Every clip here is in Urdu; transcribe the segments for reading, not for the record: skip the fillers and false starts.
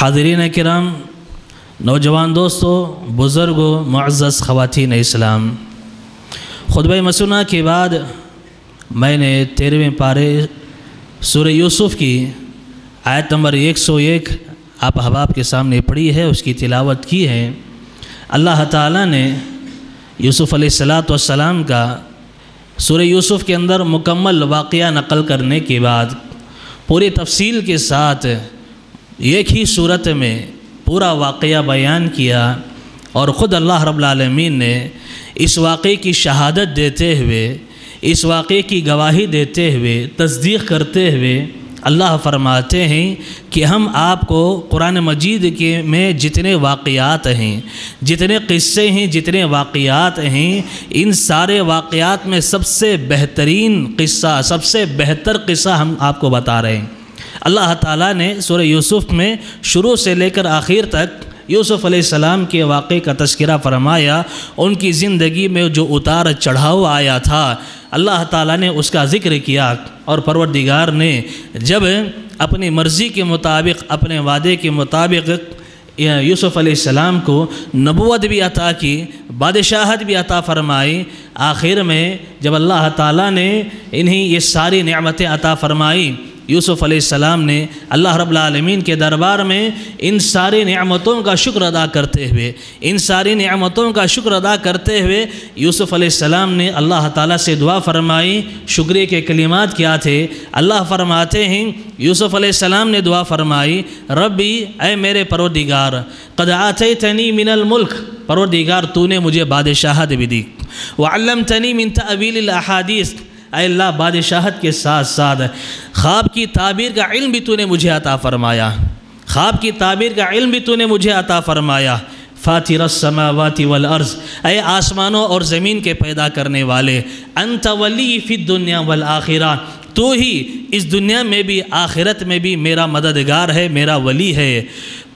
حاضرین کرام، نوجوان دوستوں، بزرگوں، معزز خواتین اسلام، خطبہ مسنہ کے بعد میں نے 13ویں پارے سورہ یوسف کی آیت نمبر 101 آپ احباب کے سامنے پڑھی ہے، اس کی تلاوت کی ہے۔ اللہ تعالیٰ نے یوسف علیہ السلام کا سورہ یوسف کے اندر مکمل واقعہ نقل کرنے کے بعد پوری تفصیل کے ساتھ ایک ہی صورت میں پورا واقعہ بیان کیا، اور خود اللہ رب العالمین نے اس واقعے کی شہادت دیتے ہوئے، اس واقعے کی گواہی دیتے ہوئے، تصدیق کرتے ہوئے اللہ فرماتے ہیں کہ ہم آپ کو قرآن مجید میں جتنے واقعات ہیں، جتنے قصے ہیں، جتنے واقعات ہیں، ان سارے واقعات میں سب سے بہترین قصہ، سب سے بہتر قصہ ہم آپ کو بتا رہے ہیں۔ اللہ تعالیٰ نے سورہ یوسف میں شروع سے لے کر آخر تک یوسف علیہ السلام کے واقعے کا تذکرہ فرمایا، ان کی زندگی میں جو اتار چڑھاؤ آیا تھا اللہ تعالیٰ نے اس کا ذکر کیا، اور پروردگار نے جب اپنی مرضی کے مطابق، اپنے وعدے کے مطابق یوسف علیہ السلام کو نبوت بھی عطا کی، بادشاہت بھی عطا فرمائی، آخر میں جب اللہ تعالیٰ نے انہیں یہ ساری نعمتیں عطا فرمائی، یوسف علیہ السلام نے اللہ رب العالمین کے دربار میں ان ساری نعمتوں کا شکر ادا کرتے ہوئے، ان ساری نعمتوں کا شکر ادا کرتے ہوئے یوسف علیہ السلام نے اللہ تعالیٰ سے دعا فرمائی۔ شکریہ کے کلمات کیا تھے؟ اللہ فرماتے ہیں، یوسف علیہ السلام نے دعا فرمائی، ربی، اے میرے پروردگار، قد آتیتنی من الملک، پروردگار تو نے مجھے بادشاہت بھی دی، وعلمتنی من تأویل الاحادیث، اے اللہ بادشاہت کے ساتھ ساتھ خواب کی تعبیر کا علم بھی تو نے مجھے عطا فرمایا، خواب کی تعبیر کا علم بھی تو نے مجھے عطا فرمایا۔ فاطر السماوات والارض، اے آسمانوں اور زمین کے پیدا کرنے والے، انت ولی فی الدنیا والآخرہ، تو ہی اس دنیا میں بھی آخرت میں بھی میرا مددگار ہے، میرا ولی ہے۔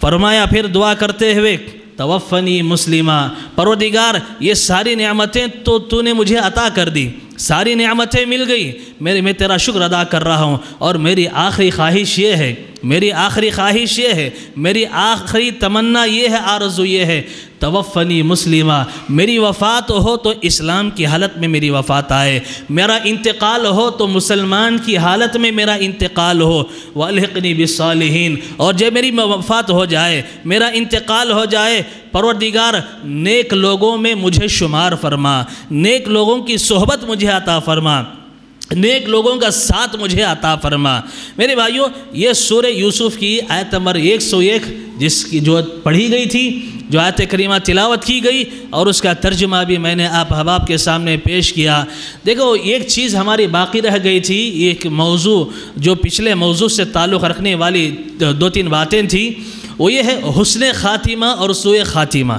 فرمایا پھر دعا کرتے ہوئے، توفنی مسلمہ، پروردگار یہ ساری نعمتیں تو نے مجھے عطا کر دی، ساری نعمتیں مل گئی، میں تیرا شکر ادا کر رہا ہوں، اور میری آخری خواہش یہ ہے، میری آخری خواہش یہ ہے، میری آخری تمنا یہ ہے، آرزو یہ ہے، توفنی مسلمہ، میری وفات ہو تو اسلام کی حالت میں میری وفات آئے، میرا انتقال ہو تو مسلمان کی حالت میں میرا انتقال ہو، والحقنی بالصالحین، اور جب میری وفات ہو جائے، میرا انتقال ہو جائے، پروردگار نیک لوگوں میں مجھے شمار فرما، نیک لوگوں کی صحبت مجھے عطا فرما، نیک لوگوں کا ساتھ مجھے عطا فرما۔ میرے بھائیوں، یہ سورہ یوسف کی آیت نمبر 101 جس کی جو پڑھی گئی تھی، جو آیت کریمہ تلاوت کی گئی، اور اس کا ترجمہ بھی میں نے آپ احباب کے سامنے پیش کیا۔ دیکھو، ایک چیز ہماری باقی رہ گئی تھی، ایک موضوع جو پچھلے موضوع سے تعلق رکھنے والی 2-3 باتیں تھیں، وہ یہ ہے حسن خاتمہ اور سوء خاتمہ۔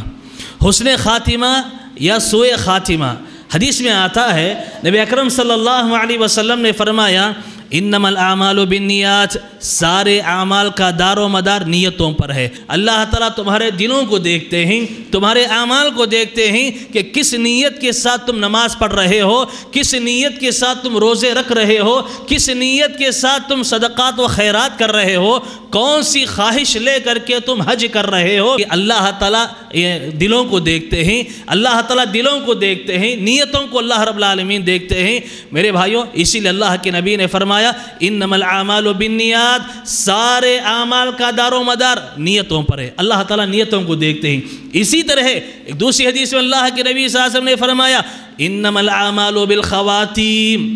حسن خاتمہ یا سوء خاتمہ، حدیث میں آتا ہے، نبی اکرم صلی اللہ علیہ وسلم نے فرمایا، انما الاعمال بالنیات، سارے اعمال کا دار و مدار نیتوں پر ہے۔ اللہ تعالیٰ تمہارے دلوں کو دیکھتے ہیں، تمہارے اعمال کو دیکھتے ہیں کہ کس نیت کے ساتھ تم نماز پڑھ رہے ہو، کس نیت کے ساتھ تم روزے رکھ رہے ہو، کس نیت کے ساتھ تم صدقات و خیرات کر رہے ہو، کون سی خواہش لے کر کے تم حج کر رہے ہو۔ اللہ تعالیٰ دلوں کو دیکھتے ہیں، اللہ تعالیٰ دلوں کو دیکھتے ہیں، نیتوں کو اللہ رب العالمین دیکھتے ہیں۔ میرے بھائیوں، اسی لیے اللہ کے نبی نے فرمایا، انما الاعمال بالنیات، سارے اعمال کا دار و مدار نیتوں پر ہے، اللہ تعالیٰ نیتوں کو دیکھتے ہیں۔ اسی طرح ایک دوسری حدیث میں اللہ کے نبی صلی اللہ علیہ وسلم نے فرمایا، انما الاعمال بالخواتیم،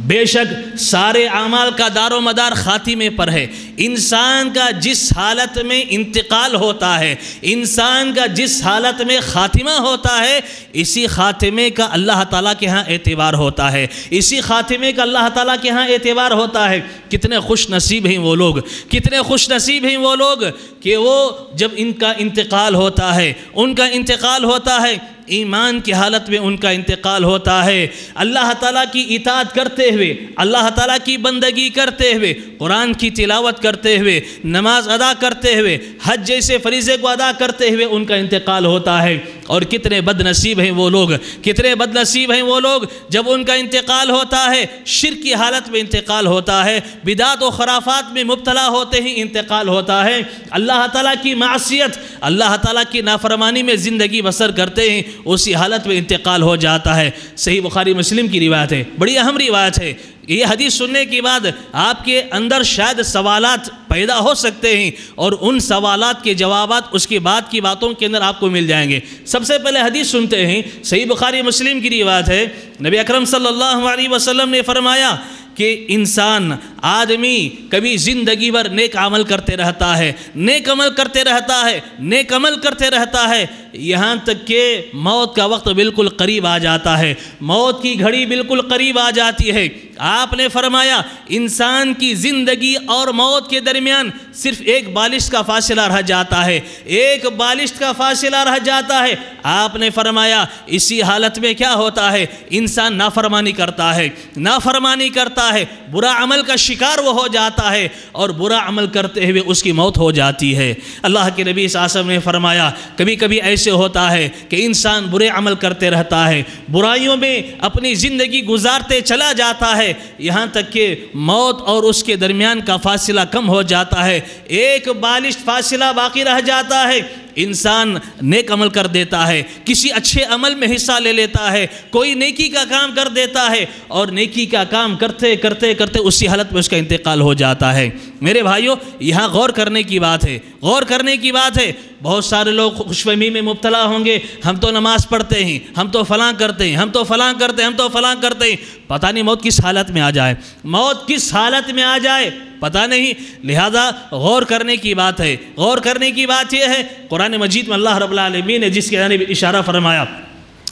بے شک سارے اعمال کا دار و مدار خاتمے پر ہے۔ انسان کا جس حالت میں انتقال ہوتا ہے، انسان کا جس حالت میں خاتمہ ہوتا ہے، اسی خاتمے کا اللہ تعالیٰ کے ہاں اعتبار ہوتا ہے، اسی خاتمے کا اللہ تعالیٰ کے ہاں اعتبار ہوتا ہے۔ کتنے خوش نصیب ہیں وہ لوگ، کتنے خوش نصیب ہیں وہ لوگ کہ وہ جب ان کا انتقال ہوتا ہے، ان کا انتقال ہوتا ہے، ایمان کی حالت میں ان کا انتقال ہوتا ہے، اللہ تعالیٰ کی اطاعت کرتے ہوئے، اللہ تعالیٰ کی بندگی کرتے ہوئے، قرآن کی تلاوت کرتے ہوئے، نماز ادا کرتے ہوئے، حج جیسے فریضے کو ادا کرتے ہوئے ان کا انتقال ہوتا ہے، اور کتنے بد نصیب ہیں وہ لوگ، کتنے بد نصیب ہیں وہ لوگ جب ان کا انتقال ہوتا ہے شرک کی حالت میں انتقال ہوتا ہے، بدعت و خرافات میں مبتلا ہوتے ہیں انتقال ہوتا ہے، اللہ تعالیٰ کی معصیت، اللہ تعالیٰ کی نافرمانی میں زندگی بسر کرتے ہیں، اسی حالت میں انتقال ہو جاتا ہے۔ صحیح بخاری مسلم کی روایت ہے، بڑی اہم روایت ہے۔ یہ حدیث سننے کے بعد آپ کے اندر شاید سوالات پیدا ہو سکتے ہیں، اور ان سوالات کے جوابات اس کے بعد کی باتوں کے اندر آپ کو مل جائیں گے۔ سب سے پہلے حدیث سنتے ہیں، صحیح بخاری مسلم کی روایت ہے، نبی اکرم صلی اللہ علیہ وسلم نے فرمایا کہ انسان، آدمی کبھی زندگی بھر نیک عمل کرتے رہتا ہے، نیک عمل کرتے رہتا ہے، نیک عمل کرتے رہتا ہے، یہاں تک کہ موت کا وقت بالکل قریب آ جاتا ہے، موت کی گھڑی بالکل قریب آ جاتی ہے۔ آپ نے فرمایا انسان کی زندگی اور موت کے درمیان صرف ایک بالشت کا فاصلہ رہ جاتا ہے، ایک بالشت کا فاصلہ رہ جاتا ہے۔ آپ نے فرمایا اسی حالت میں کیا ہوتا ہے، انسان نافرمانی کرتا ہے، نافرمانی کرتا ہے، برا عمل کا شکار وہ ہو جاتا ہے، اور برا عمل کرتے ہوئے اس کی موت ہو جاتی ہے۔ اللہ کے نبی صلی اللہ علیہ وسلم نے فرمایا کبھی کبھی ایسے ہوتا ہے کہ انسان برے عمل کرتے رہتا ہے، برائیوں میں اپنی زندگی گزارتے چلا جاتا ہے، یہاں تک کہ موت اور اس کے درمیان کا فاصلہ کم ہو جاتا ہے، ایک بالشت فاصلہ باقی رہ جاتا ہے۔ انسان نیک عمل کر دیتا ہے، کسی اچھے عمل میں حصہ لے لیتا ہے، کوئی نیکی کا کام کر دیتا ہے، اور نیکی کا کام کرتے کرتے کرتے اسی حالت میں اس کا انتقال ہو جاتا ہے۔ میرے بھائیوں، یہاں غور کرنے کی بات ہے، غور کرنے کی بات ہے۔ بہت سارے لوگ خوش فہمی میں مبتلا ہوں گے، ہم تو نماز پڑھتے ہیں، ہم تو فلاں کرتے ہیں، ہم تو فلاں کرتے ہیں، ہم تو فلاں کرتے ہیں، پتہ نہیں موت کس حالت میں آ جائے، موت کس حالت میں آ جائے پتہ نہیں۔ لہذا غور کرنے کی بات ہے، غور کرنے کی بات یہ ہے، قرآن مجید میں اللہ رب العالمین نے جس کی جانب اشارہ فرمایا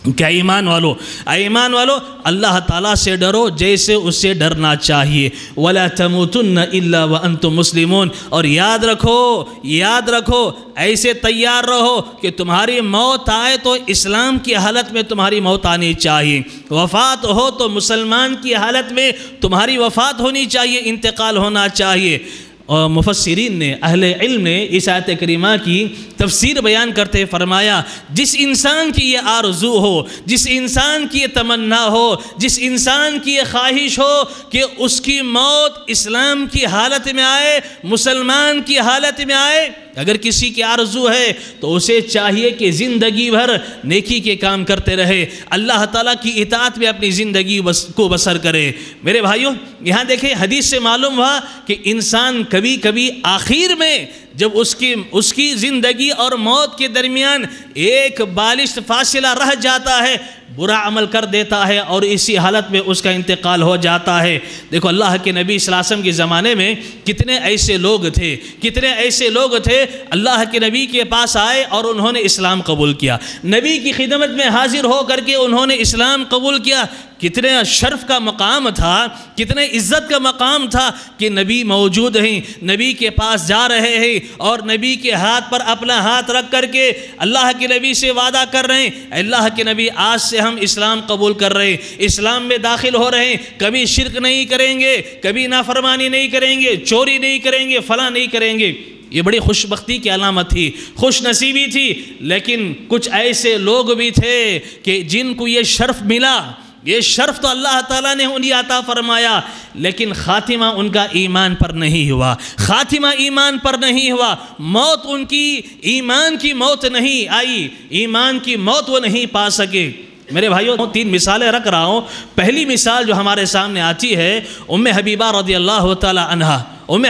کہ ایمان والو، ایمان والو اللہ تعالیٰ سے ڈرو جیسے اس سے ڈرنا چاہیے، وَلَا تَمُوتُنَّ إِلَّا وَأَنْتُمْ مُسْلِمُونَ، اور یاد رکھو، یاد رکھو، ایسے تیار رہو کہ تمہاری موت آئے تو اسلام کی حالت میں تمہاری موت آنی چاہیے، وفات ہو تو مسلمان کی حالت میں تمہاری وفات ہونی چاہیے، انتقال ہونا چاہیے۔ اور مفسرین نے، اہل علم نے اس آیت کریمہ کی تفسیر بیان کرتے فرمایا جس انسان کی یہ آرزو ہو، جس انسان کی یہ تمنا ہو، جس انسان کی یہ خواہش ہو کہ اس کی موت اسلام کی حالت میں آئے، مسلمان کی حالت میں آئے، اگر کسی کی آرزو ہے تو اسے چاہیے کہ زندگی بھر نیکی کے کام کرتے رہے، اللہ تعالیٰ کی اطاعت میں اپنی زندگی کو بسر کرے۔ میرے بھائیوں، یہاں دیکھیں حدیث سے معلوم ہوا کہ انسان کبھی کبھی آخر میں جب اس کی زندگی اور موت کے درمیان ایک بالشت فاصلہ رہ جاتا ہے، برا عمل کر دیتا ہے اور اسی حالت میں اس کا انتقال ہو جاتا ہے۔ دیکھو اللہ کے نبی صلی اللہ علیہ وسلم کے زمانے میں کتنے ایسے لوگ تھے، کتنے ایسے لوگ تھے اللہ کے نبی کے پاس آئے اور انہوں نے اسلام قبول کیا، نبی کی خدمت میں حاضر ہو کر کے انہوں نے اسلام قبول کیا۔ کتنے شرف کا مقام تھا، کتنے عزت کا مقام تھا کہ نبی موجود ہیں، نبی کے پاس جا رہے ہیں اور نبی کے ہاتھ پر اپنا ہاتھ رکھ کر کے اللہ کے نبی سے وعدہ کر رہے ہیں، اللہ کے نبی آج سے ہم اسلام قبول کر رہے ہیں، اسلام میں داخل ہو رہے ہیں، کبھی شرک نہیں کریں گے، کبھی نافرمانی نہیں کریں گے، چوری نہیں کریں گے، فلاں نہیں کریں گے۔ یہ بڑی خوش بختی کی علامت تھی، خوش نصیبی تھی۔ لیکن کچھ ایسے لوگ بھی تھے کہ جن کو یہ شرف ملا، یہ شرف تو اللہ تعالیٰ نے انہیں عطا فرمایا، لیکن خاتمہ ان کا ایمان پر نہیں ہوا، خاتمہ ایمان پر نہیں ہوا، موت ان کی ایمان کی موت نہیں آئی، ایمان کی موت وہ نہیں پا سکے۔ میرے بھائیوں، 3 مثالیں رکھ رہا ہوں۔ پہلی مثال جو ہمارے سامنے آتی ہے ام حبیبہ رضی اللہ تعالی عنہا، ام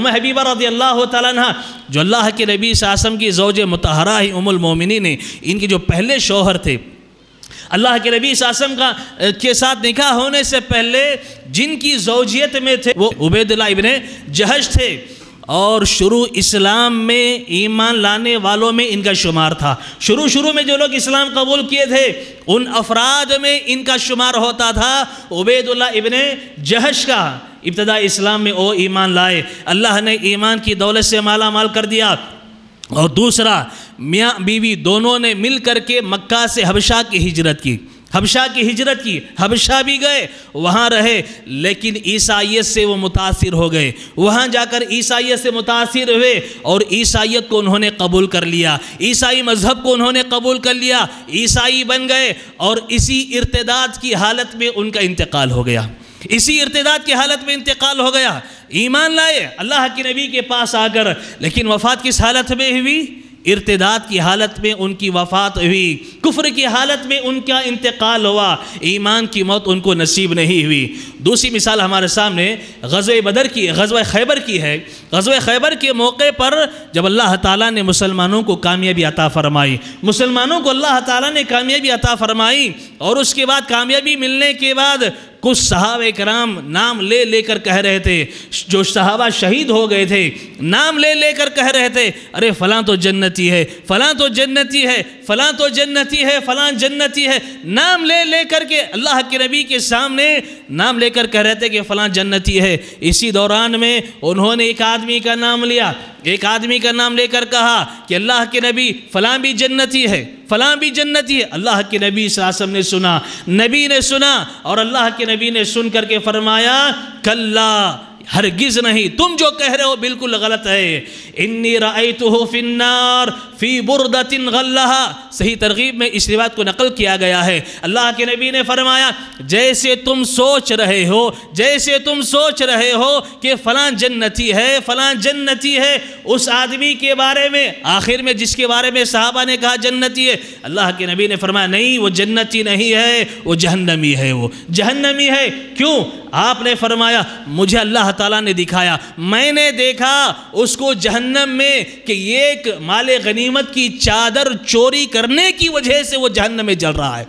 حبیبہ رضی اللہ تعالی عنہا جو اللہ کے نبی صلی اللہ علیہ وسلم کی زوج مطہرہ ہی ام المومنین ہیں، ان کے جو پہلے شوہر تھے، اللہ کے نبی صلی اللہ علیہ وسلم کے ساتھ نکاح ہونے سے پہلے جن کی زوجیت میں تھے وہ عبید اللہ ابن جہش تھے، اور شروع اسلام میں ایمان لانے والوں میں ان کا شمار تھا۔ شروع میں جو لوگ اسلام قبول کیے تھے ان افراد میں ان کا شمار ہوتا تھا عبید اللہ ابن جہش کا۔ ابتدا اسلام میں وہ ایمان لائے، اللہ نے ایمان کی دولت سے مالا مال کر دیا، اور دوسرا میاں بیوی دونوں نے مل کر کے مکہ سے حبشہ کی ہجرت کی۔ حبشہ کی ہجرت کی، حبشہ بھی گئے، وہاں رہے، لیکن عیسائیت سے وہ متاثر ہو گئے، وہاں جا کر عیسائیت سے متاثر ہوئے اور عیسائیت کو انہوں نے قبول کر لیا، عیسائی مذہب کو انہوں نے قبول کر لیا، عیسائی بن گئے، اور اسی ارتداد کی حالت میں ان کا انتقال ہو گیا، اسی ارتداد کی حالت میں انتقال ہو گیا۔ ایمان لائے اللہ کے نبی کے پاس آ کر، لیکن وفات کس حالت میں ہوئی؟ ارتداد کی حالت میں ان کی وفات ہوئی، کفر کی حالت میں ان کا انتقال ہوا، ایمان کی موت ان کو نصیب نہیں ہوئی۔ دوسری مثال ہمارے سامنے غزوہ بدر کی، غزوہ خیبر کی ہے۔ غزوہ خیبر کے موقع پر جب اللہ تعالیٰ نے مسلمانوں کو کامیابی عطا فرمائی، مسلمانوں کو اللہ تعالیٰ نے کامیابی عطا فرمائی، اور اس کے بعد کامیابی ملنے کے بعد کچھ صحابہ کرام نام لے لے کر کہہ رہے تھے، جو صحابہ شہید ہو گئے تھے نام لے لے کر کہہ رہے تھے، ارے فلاں تو جنتی ہے، فلاں تو جنتی ہے، فلاں تو جنتی ہے، فلاں جنتی ہے، نام لے لے کر کے اللہ کے نبی کے سامنے نام لے کر کہہ رہے تھے کہ فلاں جنتی ہے۔ اسی دوران میں انہوں نے ایک آدمی کا نام لیا، ایک آدمی کا نام لے کر کہا کہ اللہ کے نبی فلاں بھی جنتی ہے، فلاں بھی جنتی ہے۔ اللہ کے نبی صلی اللہ علیہ وسلم نے سنا، نبی نے سنا، اور اللہ کے نبی نے سن کر کے فرمایا کلا، ہرگز نہیں، تم جو کہہ رہے ہو بالکل غلط ہے۔ انی رأیتہ فی النار فی بردۃ غلھا، صحیح ترغیب میں اس روایت کو نقل کیا گیا ہے۔ اللہ کے نبی نے فرمایا جیسے تم سوچ رہے ہو، جیسے تم سوچ رہے ہو کہ فلاں جنتی ہے، فلاں جنتی ہے، اس آدمی کے بارے میں آخر میں جس کے بارے میں صحابہ نے کہا جنتی ہے، اللہ کے نبی نے فرمایا نہیں، وہ جنتی نہیں ہے، وہ جہنمی ہے، وہ جہنمی ہے۔ کیوں؟ آپ نے فرمایا مجھے اللہ تعالیٰ نے دکھایا، میں نے دیکھا اس کو جہنم میں کہ ایک مال غنیمت کی چادر چوری کرنے کی وجہ سے وہ جہنم میں جل رہا ہے،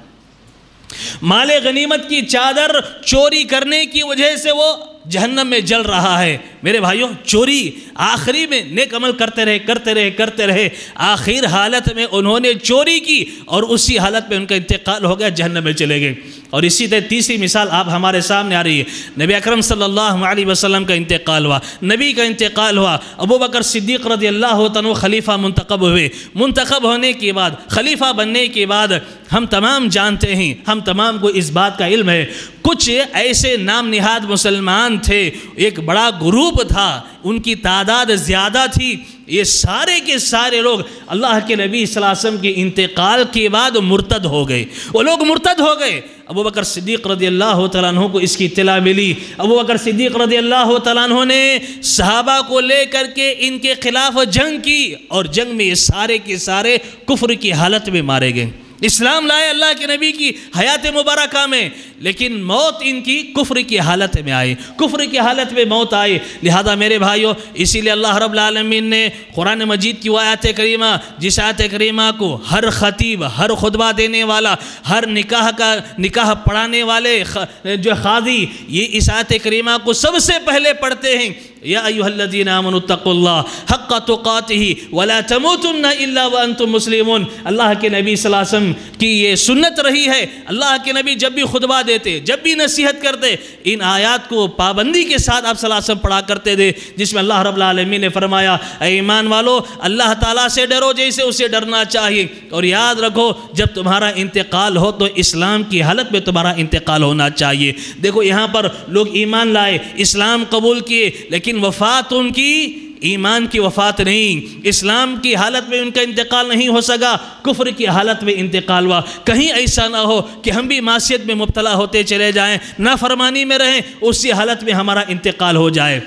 مال غنیمت کی چادر چوری کرنے کی وجہ سے وہ جہنم میں جل رہا ہے۔ میرے بھائیوں، چوری آخری میں نیک عمل کرتے رہے کرتے رہے کرتے رہے، آخر حالت میں انہوں نے چوری کی اور اسی حالت میں ان کا انتقال ہو گیا، جہنم میں چلے گئے۔ اور اسی طرح تیسری مثال آپ ہمارے سامنے آ رہی ہے، نبی اکرم صلی اللہ علیہ وسلم کا انتقال ہوا، نبی کا انتقال ہوا، ابو بکر صدیق رضی اللہ عنہ خلیفہ منتخب ہوئے، منتخب ہونے کے بعد، خلیفہ بننے کے بعد ہم تمام جانتے ہیں، ہم تمام کو اس بات کا علم ہے، کچھ ایسے نام نہاد مسلمان تھے، ایک بڑا گروپ تھا، ان کی تعداد زیادہ تھی، یہ سارے کے سارے لوگ اللہ کے نبی صلی اللہ علیہ وسلم کے انتقال کے بعد مرتد ہو گئے، وہ لوگ مرتد ہو گئے۔ ابو بکر صدیق رضی اللہ تعالیٰ عنہ کو اس کی اطلاع ملی، ابو بکر صدیق رضی اللہ تعالیٰ عنہ نے صحابہ کو لے کر کے ان کے خلاف جنگ کی، اور جنگ میں یہ سارے کے سارے کفر کی حالت میں مارے گئے۔ اسلام لائے اللہ کے نبی کی حیات مبارکہ میں، لیکن موت ان کی کفر کی حالت میں آئی، کفر کی حالت میں موت آئی۔ لہذا میرے بھائیوں، اسی لیے اللہ رب العالمین نے قرآن مجید کی وہ آیت کریمہ، جس آیت کریمہ کو ہر خطیب، ہر خطبہ دینے والا، ہر نکاح پڑھانے والے جو قاضی، یہ اس آیت کریمہ کو سب سے پہلے پڑھتے ہیں، یا ایھا الذین آمنوا اتقوا اللہ حق تقاتہ ولا تموتن الا وانتم مسلمون۔ اللہ کے نبی صلی اللہ علیہ وسلم کی یہ سنت رہی ہے، اللہ کے نبی جب بھی خطبہ دیتے، جب بھی نصیحت کرتے، ان آیات کو پابندی کے ساتھ آپ صلی اللہ علیہ وسلم پڑھا کرتے تھے، جس میں اللہ رب العالمین نے فرمایا اے ایمان والو، اللہ تعالیٰ سے ڈرو جیسے اسے ڈرنا چاہیے، اور یاد رکھو جب تمہارا انتقال ہو تو اسلام کی حالت میں تمہارا انتقال ہونا چاہیے۔ دیکھو یہاں پر لوگ ایمان لائے، اسلام قبول کیے، لیکن وفات ان کی ایمان کی وفات نہیں، اسلام کی حالت میں ان کا انتقال نہیں ہو سکا، کفر کی حالت میں انتقال ہوا۔ کہیں ایسا نہ ہو کہ ہم بھی معصیت میں مبتلا ہوتے چلے جائیں، نافرمانی میں رہیں، اسی حالت میں ہمارا انتقال ہو جائے۔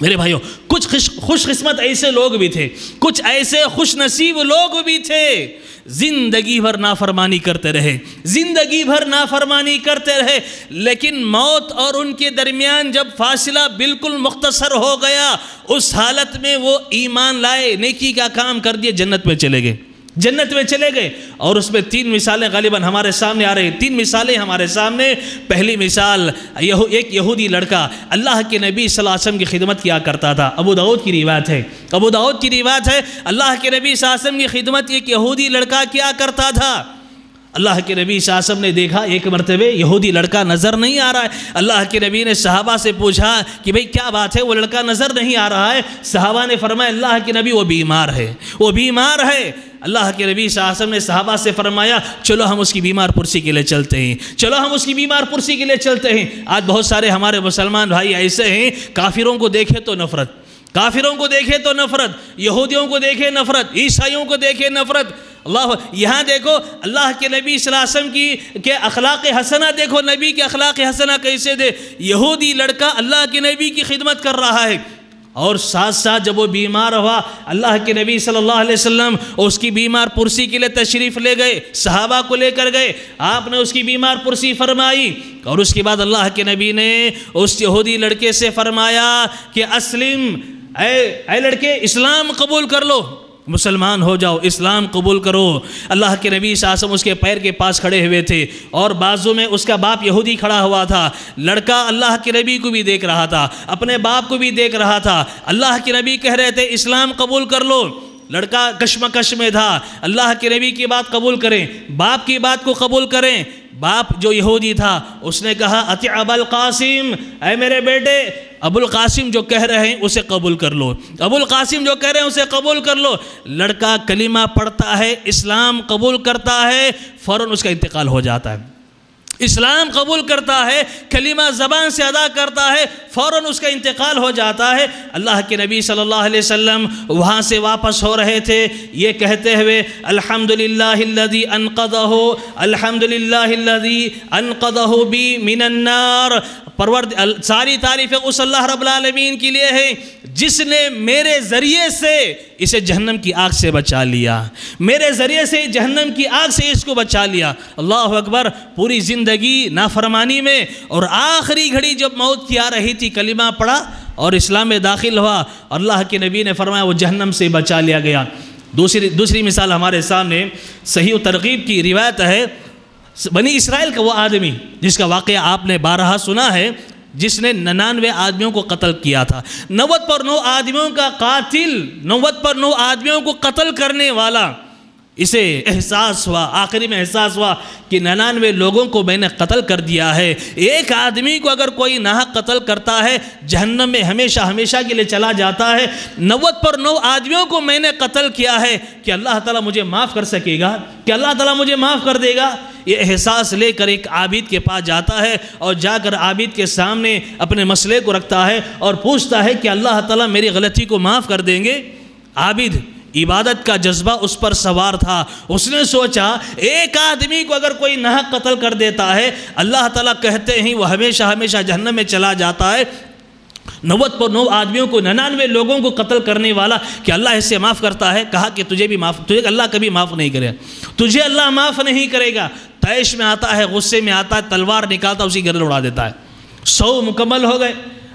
میرے بھائیوں، کچھ خوش قسمت ایسے لوگ بھی تھے، کچھ ایسے خوش نصیب لوگ بھی تھے، زندگی بھر نافرمانی کرتے رہے، زندگی بھر نافرمانی کرتے رہے، لیکن موت اور ان کے درمیان جب فاصلہ بالکل مختصر ہو گیا، اس حالت میں وہ ایمان لائے، نیکی کا کام کر دیے، جنت میں چلے گئے، جنت میں چلے گئے۔ اور اس میں تین مثالیں غالباً ہمارے سامنے آ رہی ہیں، تین مثالیں ہمارے سامنے۔ پہلی مثال، ایک یہودی لڑکا اللہ کے نبی صلی اللہ علیہ وسلم کی خدمت کیا کرتا تھا، ابو داؤد کی روایت ہے، ابو داؤد کی روایت ہے، اللہ کے نبی صلی اللہ علیہ وسلم کی خدمت ایک یہودی لڑکا کیا کرتا تھا۔ اللہ کے نبی صلی اللہ علیہ وسلم نے دیکھا ایک مرتبہ یہودی لڑکا نظر نہیں آ رہا ہے. اللہ کے نبی نے صحابہ سے پوچھا کہ بھئی کیا بات ہے، وہ لڑکا نظر نہیں آ رہا ہے. صحابہ نے فرمایا اللہ کے نبی وہ بیمار ہے، وہ بیمار ہے. اللہ کے نبی صلی اللہ علیہ وسلم نے صحابہ سے فرمایا چلو ہم اس کی بیمار پرسی کے لیے چلتے ہیں، چلو ہم اس کی بیمار پرسی کے لیے چلتے ہیں. آج بہت سارے ہمارے مسلمان بھائی ایسے ہیں، کافروں کو دیکھے تو نفرت، کافروں کو دیکھے تو نفرت، یہودیوں کو دیکھے نفرت، عیسائیوں کو دیکھے نفرت. اللہ یہاں دیکھو اللہ کے نبی صلی اللہ علیہ وسلم کے اخلاق حسنہ دیکھو، نبی کے اخلاق حسنہ کیسے دے. یہودی لڑکا اللہ کے نبی کی خدمت کر رہا ہے، اور ساتھ ساتھ جب وہ بیمار ہوا اللہ کے نبی صلی اللہ علیہ وسلم اس کی بیمار پرسی کے لیے تشریف لے گئے، صحابہ کو لے کر گئے، آپ نے اس کی بیمار پرسی فرمائی. اور اس کے بعد اللہ کے نبی نے اس یہودی لڑکے سے فرمایا کہ اسلم، اے لڑکے اسلام قبول کر لو، مسلمان ہو جاؤ، اسلام قبول کرو. اللہ کے نبی صلی اللہ علیہ وسلم اس کے پیر کے پاس کھڑے ہوئے تھے اور بازو میں اس کا باپ یہودی کھڑا ہوا تھا. لڑکا اللہ کے نبی کو بھی دیکھ رہا تھا، اپنے باپ کو بھی دیکھ رہا تھا. اللہ کے نبی کہہ رہے تھے اسلام قبول کر لو. لڑکا کشمکش میں تھا، اللہ کے نبی کی بات قبول کریں، باپ کی بات کو قبول کریں. باپ جو یہودی تھا اس نے کہا اطیع ابا القاسم، اے میرے بیٹے ابو القاسم جو کہہ رہے ہیں اسے قبول کر لو، ابو القاسم جو کہہ رہے ہیں اسے قبول کر لو. لڑکا کلمہ پڑھتا ہے، اسلام قبول کرتا ہے، فوراً اس کا انتقال ہو جاتا ہے. اسلام قبول کرتا ہے، کلمہ زبان سے ادا کرتا ہے، فوراً اس کا انتقال ہو جاتا ہے. اللہ کے نبی صلی اللہ علیہ وسلم وہاں سے واپس ہو رہے تھے یہ کہتے ہوئے الحمدللہ الذی انقذہ، الحمدللہ الذی انقذہ بی من النار. ساری تعریفیں اس اللہ رب العالمین کے لیے ہے جس نے میرے ذریعے سے اسے جہنم کی آگ سے بچا لیا، میرے ذریعے سے جہنم کی آگ سے اس کو بچا لیا. اللہ اکبر. پوری زندگی نافرمانی میں، اور آخری گھڑی جب موت کی آ رہی تھی کلمہ پڑھا اور اسلام میں داخل ہوا، اللہ کے نبی نے فرمایا وہ جہنم سے بچا لیا گیا. دوسری مثال ہمارے سامنے صحیح و ترغیب کی روایت ہے. بنی اسرائیل کا وہ آدمی جس کا واقعہ آپ نے بارہا سنا ہے، جس نے 99 آدمیوں کو قتل کیا تھا. 90 پر 9 آدمیوں کا قاتل، 90 پر 9 آدمیوں کو قتل کرنے والا. اسے احساس ہوا، آخری میں احساس ہوا کہ 99 لوگوں کو میں نے قتل کر دیا ہے. ایک آدمی کو اگر کوئی ناحق قتل کرتا ہے جہنم میں ہمیشہ ہمیشہ کے لیے چلا جاتا ہے. 90 پر 9 آدمیوں کو میں نے قتل کیا ہے، کہ اللہ تعالیٰ مجھے معاف کر سکے گا، کہ اللہ تعالیٰ مجھے معاف کر دے گا. یہ احساس لے کر ایک عابد کے پاس جاتا ہے اور جا کر عابد کے سامنے اپنے مسئلے کو رکھتا ہے اور پوچھتا ہے کہ اللہ تعالیٰ میری غلطی کو معاف کر دیں گے. عابد عبادت کا جذبہ اس پر سوار تھا. اس نے سوچا ایک آدمی کو اگر کوئی ناحق قتل کر دیتا ہے اللہ تعالیٰ کہتے ہیں وہ ہمیشہ ہمیشہ جہنم میں چلا جاتا ہے. 90 پر 9 آدمیوں کو 99 لوگوں کو قتل کرنے والا کہ اللہ اس سے معاف کرتا ہے. کہا کہ تجھے اللہ کبھی معاف نہیں کرے، تجھے اللہ معاف نہیں کرے گا. طیش میں آتا ہے، غصے میں آتا ہے، تلوار نکالتا اسی گردن اڑا دیتا ہے. 100 مکمل ہو گئے.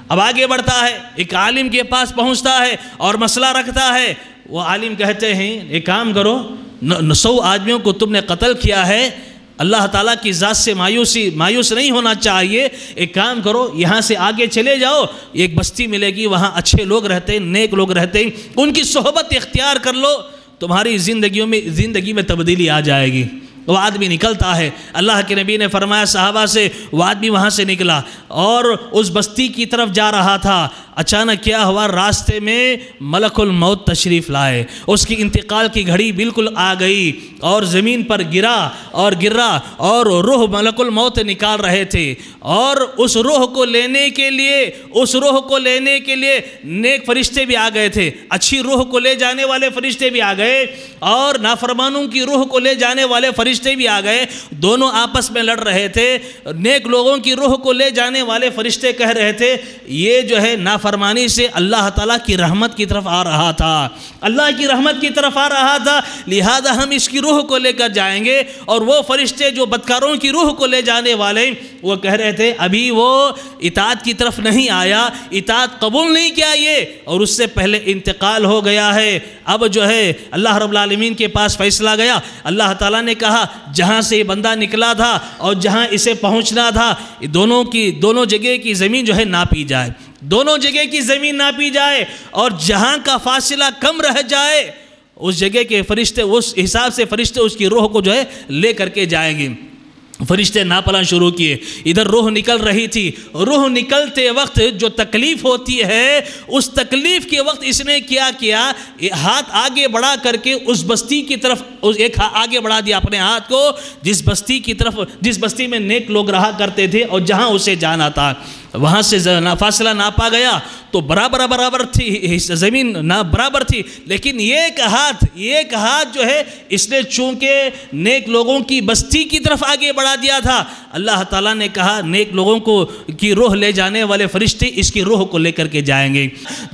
اب آگے بڑھتا ہے، ایک عالم کے پاس پہنچتا ہے اور مسئلہ رکھتا ہے. وہ عالم کہتے ہیں ایک کام کرو، 100 آدمیوں کو تم نے قتل کیا ہے، اللہ تعالیٰ کی ذات سے مایوس نہیں ہونا چاہیے. ایک کام کرو، یہاں سے آگے چلے جاؤ، ایک بستی ملے گی، وہاں اچھے لوگ رہتے ہیں، نیک لوگ رہتے ہیں، ان کی صحبت اختیار کر لو، تمہاری زندگی میں تبدیلی آ جائے گی. وہ آدمی نکلتا ہے. اللہ کے نبی نے فرمایا صحابہ سے، وہ آدمی وہاں سے نکلا اور اس بستی کی طرف جا رہا تھا. اچانک کیا ہوا، راستے میں ملک الموت تشریف لائے. اس کی انتقال کی گھڑی بالکل آ گئی اور زمین پر گرا اور روح ملک الموت نکال رہے تھے. اور اس روح کو لینے کے لیے نیک فرشتے بھی آ گئے تھے، اچھی روح کو لے جانے والے فرشتے بھی آ گئے اور نافرمانوں کی روح کو لے جانے والے فرشتے بھی آ گئے. دونوں آپس میں لڑ رہے تھے. نیک لوگوں کی روح کو لے جانے والے فرشتے کہہ رہے تھے یہ جو ہے نافرمانی سے اللہ تعالیٰ کی رحمت کی طرف آ رہا تھا، اللہ کی رحمت کی طرف آ رہا تھا، لہذا ہم اس کی روح کو لے کر جائیں گے. اور وہ فرشتے جو بدکاروں کی روح کو لے جانے والے وہ کہہ رہے تھے ابھی وہ اطاعت کی طرف نہیں آیا، اطاعت قبول نہیں کیا یہ، اور اس سے پہلے انتقال ہو گیا ہے. اب جو ہے اللہ رب العالمین کے پاس فیصلہ گیا. اللہ تعالیٰ نے کہا جہاں سے یہ بندہ نکلا تھا اور جہاں اسے پہنچنا تھا دونوں جگہ کی زمین جو ہے ناپی جائے، دونوں جگہ کی زمین ناپی جائے، اور جہاں کا فاصلہ کم رہ جائے اس جگہ کے فرشتے اس حساب سے فرشتے اس کی روح کو جو ہے لے کر کے جائیں گے۔ فرشتے ناپلا شروع کیے، ادھر روح نکل رہی تھی، روح نکلتے وقت جو تکلیف ہوتی ہے اس تکلیف کے وقت اس نے کیا ہاتھ آگے بڑھا کر کے اس بستی کی طرف ایک آگے بڑھا دیا اپنے ہاتھ کو، جس بستی کی طرف جس بستی میں نیک لوگ رہا کرتے تھے اور جہاں اسے جانا تھا، وہاں سے فاصلہ ناپا گیا تو برابر تھی زمین برابر تھی، لیکن ایک ہاتھ جو ہے اس نے چونکہ نیک لوگوں کی بستی کی طرف آگے بڑھا دیا تھا، اللہ تعالیٰ نے کہا نیک لوگوں کو کی روح لے جانے والے فرشتے اس کی روح کو لے کر کے جائیں گے۔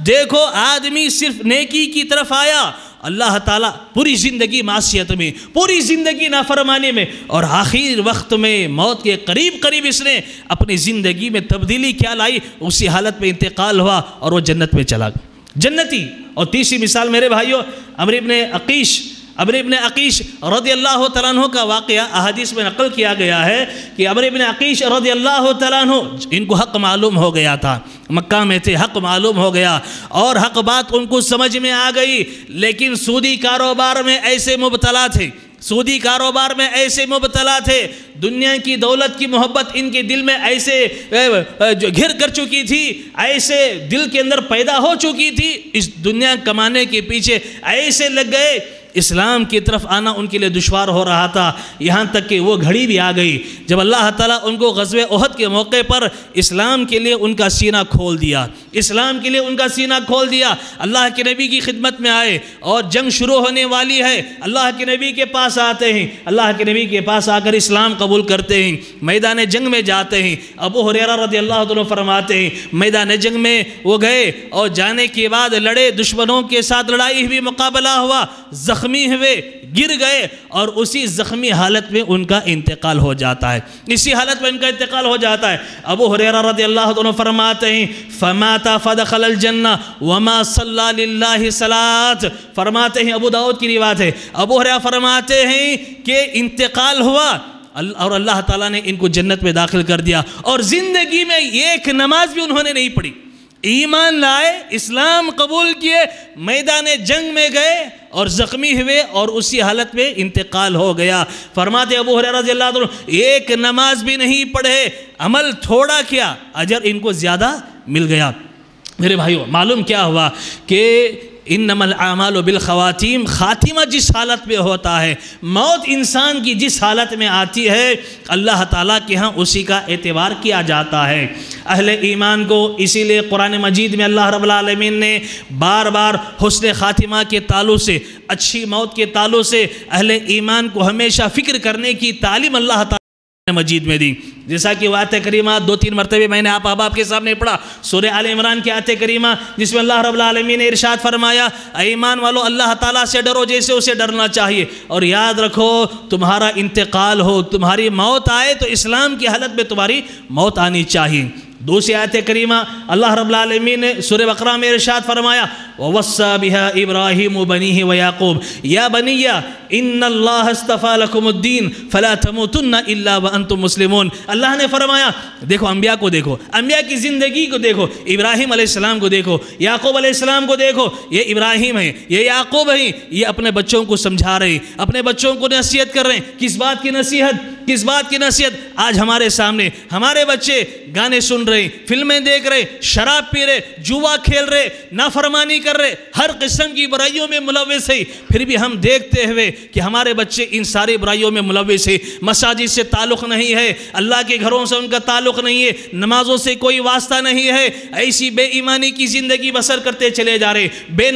دیکھو آدمی صرف نیکی کی طرف آیا، اللہ تعالیٰ پوری زندگی معصیت میں، پوری زندگی نافرمانی میں، اور آخر وقت میں موت کے قریب اس نے اپنی زندگی میں تبدیلی کیا لائی، اسی حالت میں انتقال ہوا اور وہ جنت میں چلا گیا، جنتی۔ اور تیسری مثال میرے بھائیوں، عمرو ابن عقیش رضی اللہ تعالیٰ عنہ کا واقعہ احادیث میں نقل کیا گیا ہے کہ عمرو ابن عقیش رضی اللہ تعالیٰ عنہ ان کو حق معلوم ہو گیا تھا، مکہ میں تھے، حق معلوم ہو گیا اور حق بات ان کو سمجھ میں آ گئی، لیکن سودی کاروبار میں ایسے مبتلا تھے، دنیا کی دولت کی محبت ان کے دل میں ایسے گھر کر چکی تھی، ایسے دل کے اندر پیدا ہو چکی تھی، اس دنیا کمانے کے پیچھے ایسے لگ گئے، اسلام کی طرف آنا ان کے لیے دشوار ہو رہا تھا، یہاں تک کہ وہ گھڑی بھی آ گئی جب اللہ تعالیٰ ان کو غزوہ احد کے موقع پر اسلام کے لیے ان کا سینہ کھول دیا، اللہ کے نبی کی خدمت میں آئے اور جنگ شروع ہونے والی ہے، اللہ کے نبی کے پاس آتے ہیں، اللہ کے نبی کے پاس آ کر اسلام قبول کرتے ہیں، میدان جنگ میں جاتے ہیں۔ ابو ہریرہ رضی اللہ عنہ فرماتے ہیں میدان جنگ میں وہ گئے اور جانے کے بعد لڑے، دشمنوں کے ساتھ لڑائی ہوئی، مقابلہ ہوا، زخمی ہوئے، گر گئے اور اسی زخمی حالت میں ان کا انتقال ہو جاتا ہے، ابو ہریرہ رضی اللہ عنہ فرماتے ہیں فمات فدخل الجنہ وما صلی للہ صلاۃ، فرماتے ہیں ابو داؤد کی روایت ہے، ابو ہریرہ فرماتے ہیں کہ انتقال ہوا اور اللہ تعالیٰ نے ان کو جنت میں داخل کر دیا، اور زندگی میں ایک نماز بھی انہوں نے نہیں پڑھی، ایمان لائے، اسلام قبول کیے، میدان جنگ میں گئے اور زخمی ہوئے اور اسی حالت میں انتقال ہو گیا۔ فرماتے ابو ہریرہ رضی اللہ عنہ ایک نماز بھی نہیں پڑھے، عمل تھوڑا کیا، اجر ان کو زیادہ مل گیا۔ میرے بھائیوں معلوم کیا ہوا کہ انما الاعمال بالخواتیم، خاتمہ جس حالت میں ہوتا ہے، موت انسان کی جس حالت میں آتی ہے، اللہ تعالیٰ کے ہاں اسی کا اعتبار کیا جاتا ہے۔ اہل ایمان کو اسی لیے قرآن مجید میں اللہ رب العالمین نے بار بار حسن خاتمہ کے تعلق سے، اچھی موت کے تعلق سے اہل ایمان کو ہمیشہ فکر کرنے کی تعلیم اللہ تعالیٰ مجید میں دی، جیسا کہ وہ آیت کریمہ 2-3 مرتبہ میں نے آپ احباب کے سامنے پڑھا، سورہ آل عمران کی آیت کریمہ جس میں اللہ رب العالمین نے ارشاد فرمایا اے ایمان والو اللہ تعالیٰ سے ڈرو جیسے اسے ڈرنا چاہیے، اور یاد رکھو تمہارا انتقال ہو، تمہاری موت آئے تو اسلام کی حالت میں تمہاری موت آنی چاہیے۔ دوسری آیت کریمہ اللہ رب العالمین نے سورہ بقرہ میں ارشاد فرمایا وَوَصَّى بِهَا إِبْرَاهِيمُ بَنِيهِ وَيَعْقُوبُ يَا بَنِيَّ إِنَّ اللَّهَ اصْطَفَى لَكُمُ الدِّينَ فَلَا تَمُوتُنَّ إِلَّا وَأَنْتُمْ مُسْلِمُونَ۔ اللہ نے فرمایا دیکھو انبیاء کو دیکھو، انبیاء کی زندگی کو دیکھو، ابراہیم علیہ السلام کو دیکھو، یعقوب علیہ السلام کو دیکھو، یہ ابراہیم ہیں، یہ یعقوب ہیں، یہ اپنے بچوں کو سمجھا رہے ہیں، اپنے بچوں کو نصیحت کر رہے ہیں۔ کس بات کی نصیحت؟ آج ہمارے سامنے ہمارے بچے گانے سن رہے ہیں، فلمیں دیکھ رہے، شراب پی رہے، جوا کھیل رہے، نافرمانی کر رہے، ہر قسم کی برائیوں میں ملوث ہے، پھر بھی ہم دیکھتے ہوئے کہ ہمارے بچے ان ساری برائیوں میں ملوث ہے، مساجد سے تعلق نہیں ہے، اللہ کے گھروں سے ان کا تعلق نہیں ہے، نمازوں سے کوئی واسطہ نہیں ہے، ایسی بے ایمانی کی زندگی بسر کرتے چلے جا رہے، بے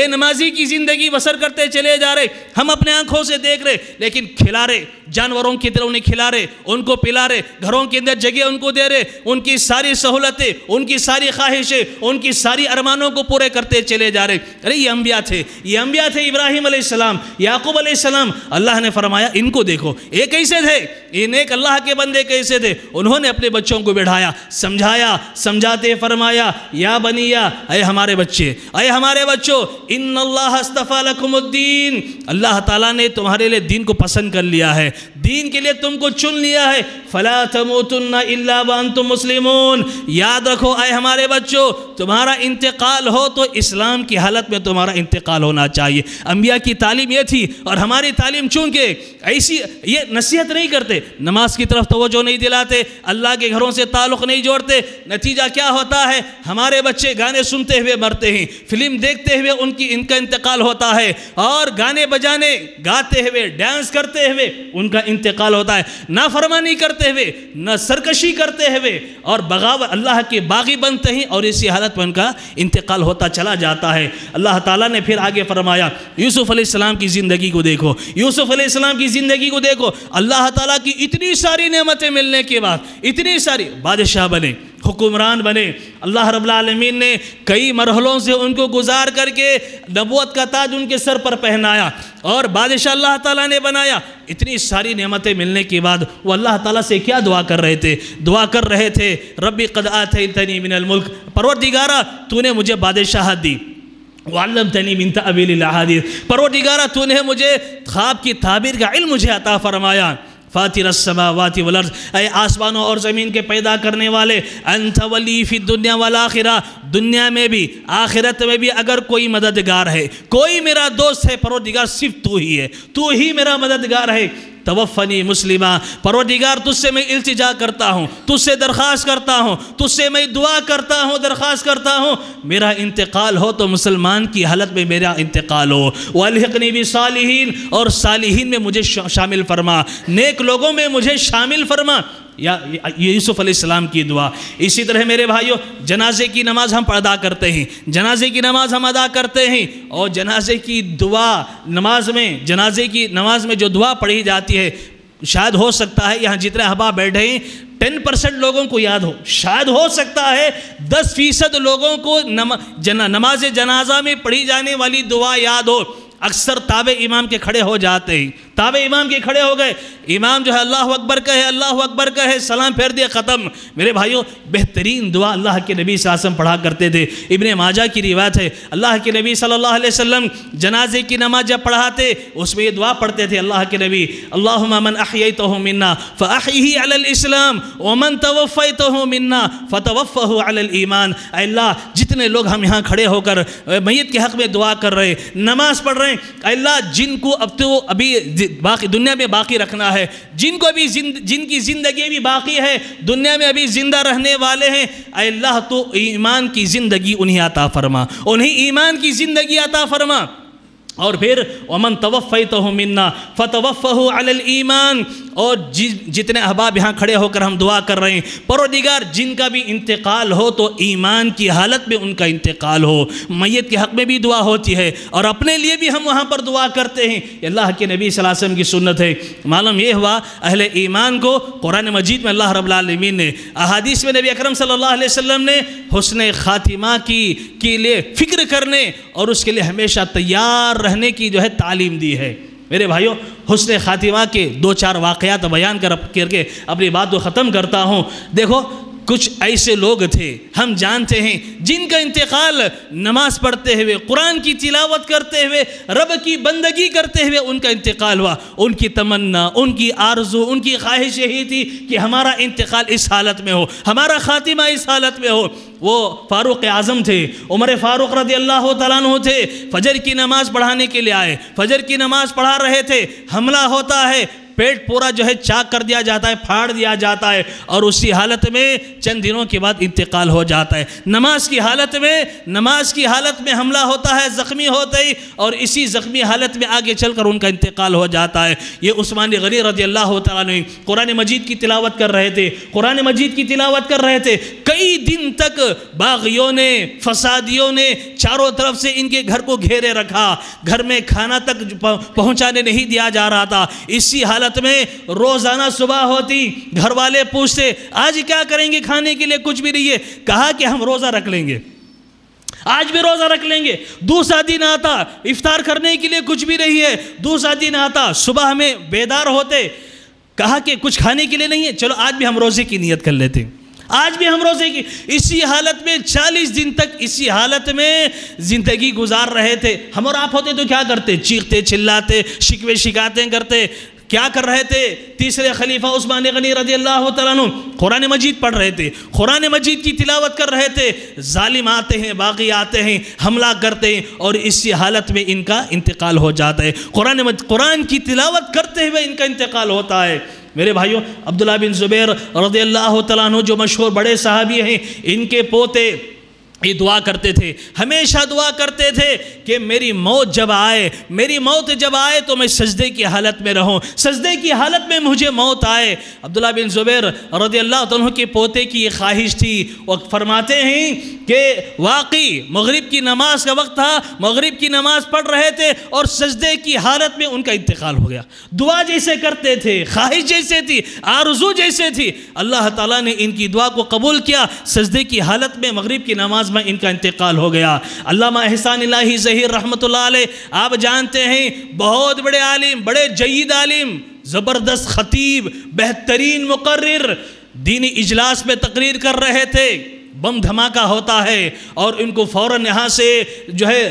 نمازی کی زندگی بسر کرتے چلے جا رہے، ہم اپنے آنکھوں سے دیکھ رہے، لیکن کھلا رہے، جانوروں کی طرح انہیں کھلا رہے، ان کو پلا رہے، گھروں کے اندر جگہ ان کو دے رہے، ان کی ساری سہولتیں، ان کی ساری خواہشیں، ان کی ساری ارمانوں کو پورے کرتے چلے جا رہے۔ ارے یہ انبیاء تھے ابراہیم علیہ السلام، یعقوب علیہ السلام، اللہ نے فرمایا ان کو دیکھو، یہ کیسے تھے، یہ نیک اللہ کے بندے کیسے تھے، انہوں نے اپنے بچوں کو بٹھایا، سمجھایا، سمجھاتے فرمایا یا بنیا، اے ہمارے بچوں ان اللہ اصطفیٰ لکم الدین، اللہ تعالیٰ نے تمہارے لیے دین کو پسند کر لیا ہے، دین کے لیے تم کو چن لیا ہے، فلا تموتن الا وانتم مسلمون، یاد رکھو اے ہمارے بچوں، تمہارا انتقال ہو تو اسلام کی حالت میں تمہارا انتقال ہونا چاہیے۔ انبیاء کی تعلیم یہ تھی، اور ہماری تعلیم چونکہ ایسی یہ نصیحت نہیں کرتے، نماز کی طرف توجہ نہیں دلاتے، اللہ کے گھروں سے تعلق نہیں جوڑتے، نتیجہ کیا ہوتا ہے؟ ہمارے بچے گانے سنتے ہوئے مرتے ہیں، فلم دیکھتے ہوئے ان کا انتقال ہوتا ہے، اور گانے بجانے گاتے ہوئے ڈانس کرتے ہوئے ان کا انتقال ہوتا ہے، نافرمانی کرتے ہوئے، نہ سرکشی کرتے ہوئے، اور بغاوت اللہ کے باغی بنتے ہیں، اور اسی حالت میں ان کا انتقال ہوتا چلا جاتا ہے۔ اللہ تعالیٰ نے پھر آگے فرمایا، یوسف علیہ السلام کی زندگی کو دیکھو، یوسف علیہ السلام کی زندگی کو دیکھو، اللہ تعالیٰ کی اتنی ساری نعمتیں ملنے کے بعد، اتنی ساری، بادشاہ بنے، حکمران بنے، اللہ رب العالمین نے کئی مرحلوں سے ان کو گزار کر کے نبوت کا تاج ان کے سر پر پہنایا، اور بادشاہ اللہ تعالیٰ نے بنایا۔ اتنی ساری نعمتیں ملنے کے بعد وہ اللہ تعالیٰ سے کیا دعا کر رہے تھے؟ دعا کر رہے تھے، ربی قد آتیتنی من الملک، پروردگارہ تو نے مجھے بادشاہت دی، وعلمتنی من تأویل الاحادیث، پروردگارہ تو نے مجھے خواب کی تعبیر کا علم مجھے عطا فرمایا، فاطر السماوات والارض، اے آسمانوں اور زمین کے پیدا کرنے والے، انت ولی فی الدنیا والآخرہ، دنیا میں بھی آخرت میں بھی اگر کوئی مددگار ہے، کوئی میرا دوست ہے، پروردگار صرف تو ہی ہے، تو ہی میرا مددگار ہے۔ توفنی مسلمہ، پروردگار تجھ سے میں التجا کرتا ہوں، تجھ سے درخواست کرتا ہوں، تجھ سے میں دعا کرتا ہوں، درخواست کرتا ہوں، میرا انتقال ہو تو مسلمان کی حالت میں میرا انتقال ہو، والحقنی بالصالحین، اور صالحین میں مجھے شامل فرما، نیک لوگوں میں مجھے شامل فرما۔ یوسف علیہ السلام کی دعا۔ اسی طرح میرے بھائیوں، جنازے کی نماز ہم ادا کرتے ہیں، جنازے کی نماز ہم ادا کرتے ہیں، اور جنازے کی دعا جنازے کی نماز میں جو دعا پڑھی جاتی ہے، شاید ہو سکتا ہے یہاں جتنے احباب بیٹھے ہیں 10% لوگوں کو یاد ہو، شاید ہو سکتا ہے 10% لوگوں کو نماز جنازہ میں پڑھی جانے والی دعا یاد ہو۔ اکثر تابع امام کے کھڑے ہو جاتے ہیں، تابع امام کے کھڑے ہو گئے، امام جو ہے اللہ اکبر کہے، اللہ اکبر کہے، سلام پھیر دیا، ختم۔ میرے بھائیوں، بہترین دعا اللہ کے نبی صلی اللہ علیہ وسلم پڑھا کرتے تھے۔ ابن ماجہ کی روایت ہے، اللہ کے نبی صلی اللہ علیہ وسلم جنازے کی نماز جب پڑھاتے اس میں یہ دعا پڑھتے تھے اللہ کے نبی، اللہم من احییتہ منا فاحیہ علی الاسلام ومن توفیتہ منا فتوفہ علی الایمان۔ اے اللہ، جتنے لوگ ہم یہاں کھڑے ہو کر میت کے حق میں دعا کر رہے، نماز پڑھ رہے ہیں، اے اللہ جن کو اب تو ابھی باقی دنیا میں باقی رکھنا ہے، جن کو ابھی جن کی زندگی بھی باقی ہے، دنیا میں ابھی زندہ رہنے والے ہیں، اے اللہ تو ایمان کی زندگی انہیں عطا فرما، انہیں ایمان کی زندگی عطا فرما۔ اور پھر ومن توفیتہ منا فتوفہ علی الایمان، اور جتنے احباب یہاں کھڑے ہو کر ہم دعا کر رہے ہیں، پروردگار جن کا بھی انتقال ہو تو ایمان کی حالت میں ان کا انتقال ہو۔ میت کے حق میں بھی دعا ہوتی ہے، اور اپنے لیے بھی ہم وہاں پر دعا کرتے ہیں، یہ اللہ کے نبی صلی اللہ علیہ وسلم کی سنت ہے۔ معلوم یہ ہوا اہل ایمان کو قرآن مجید میں اللہ رب العالمین نے، احادیث میں نبی اکرم صلی اللہ علیہ وسلم نے حسن خاتمہ کے لیے فکر کرنے اور اس کے لیے ہمیشہ تیار رہنے کی جو ہے تعلیم دی ہے۔ میرے بھائیوں، حسن خاتمہ کے 2-4 واقعات بیان کر کے اپنی بات کو ختم کرتا ہوں۔ دیکھو، کچھ ایسے لوگ تھے ہم جانتے ہیں جن کا انتقال نماز پڑھتے ہوئے، قرآن کی تلاوت کرتے ہوئے، رب کی بندگی کرتے ہوئے ان کا انتقال ہوا۔ ان کی تمنا، ان کی آرزو، ان کی خواہش یہی تھی کہ ہمارا انتقال اس حالت میں ہو، ہمارا خاتمہ اس حالت میں ہو۔ وہ فاروق اعظم تھے، عمر فاروق رضی اللہ تعالیٰ عنہ تھے، فجر کی نماز پڑھانے کے لیے آئے، فجر کی نماز پڑھا رہے تھے، حملہ ہوتا ہے، پیٹ پورا جو ہے چاک کر دیا جاتا ہے، پھاڑ دیا جاتا ہے، اور اسی حالت میں چند دنوں کے بعد انتقال ہو جاتا ہے۔ نماز کی حالت میں حملہ ہوتا ہے، زخمی ہوتے ہی، اور اسی زخمی حالت میں آگے چل کر ان کا انتقال ہو جاتا ہے۔ یہ عثمان غنی رضی اللہ تعالیٰ عنہ قرآن مجید کی تلاوت کر رہے تھے، قرآن مجید کی تلاوت کر رہے تھے، کئی دن تک باغیوں نے، فسادیوں نے چاروں طرف سے ان کے گھر کو گھیرے رکھا، گھر میں کھانا تک پہنچانے نہیں دیا جا رہا تھا۔ اسی حالت میں روزانہ صبح ہوتی، گھر والے پوچھتے آج کیا کریں گے، کھانے کے لیے کچھ بھی نہیں ہے، کہا کہ ہم روزہ رکھ لیں گے، آج بھی روزہ رکھ لیں گے۔ دوسرا دن آتا، افطار کرنے کے لیے کچھ بھی نہیں ہے، دوسرا دن آتا، صبح میں بیدار ہوتے، کہا کہ کچھ کھانے کے لیے نہیں ہے، چلو آج بھی ہم روزے کی نیت کر لیتے، آج بھی ہم روزے کی۔ اسی حالت میں 40 دن تک اسی حالت میں زندگی گزار رہے تھے۔ ہم اور آپ ہوتے تو کیا کرتے؟ چیختے، چلاتے، شکوے شکایتیں کرتے، کیا کر رہے تھے؟ تیسرے خلیفہ عثمان غنی رضی اللہ تعالیٰ عنہ قرآن مجید پڑھ رہے تھے، قرآن مجید کی تلاوت کر رہے تھے، ظالم آتے ہیں، باغی آتے ہیں، حملہ کرتے ہیں، اور اسی حالت میں ان کا انتقال ہو جاتا ہے۔ قرآن کی تلاوت کرتے ہوئے ان کا انتقال ہوتا ہے۔ میرے بھائیوں، عبداللہ بن زبیر رضی اللہ تعالیٰ عنہ جو مشہور بڑے صحابی ہیں، ان کے پوتے یہ دعا کرتے تھے، ہمیشہ دعا کرتے تھے کہ میری موت جب آئے تو میں سجدے کی حالت میں رہوں، سجدے کی حالت میں مجھے موت آئے۔ عبداللہ بن زبیر رضی اللہ عنہ کے پوتے کی یہ خواہش تھی۔ وہ فرماتے ہیں کہ واقعی مغرب کی نماز کا وقت تھا، مغرب کی نماز پڑھ رہے تھے اور سجدے کی حالت میں ان کا انتقال ہو گیا۔ دعا جیسے کرتے تھے، خواہش جیسے تھی، آرزو جیسے تھی، اللہ تعالیٰ نے ان کی دعا کو قبول کیا۔ سجدے کی حالت میں مغرب کی نماز میں ان کا انتقال ہو گیا۔ علامہ احسان الہی ظہیر رحمۃ اللہ علیہ، آپ جانتے ہیں بہت بڑے عالم، بڑے جید عالم، زبردست خطیب، بہترین مقرر، دینی اجلاس میں تقریر کر رہے تھے، بم دھماکہ ہوتا ہے اور ان کو فوراً یہاں سے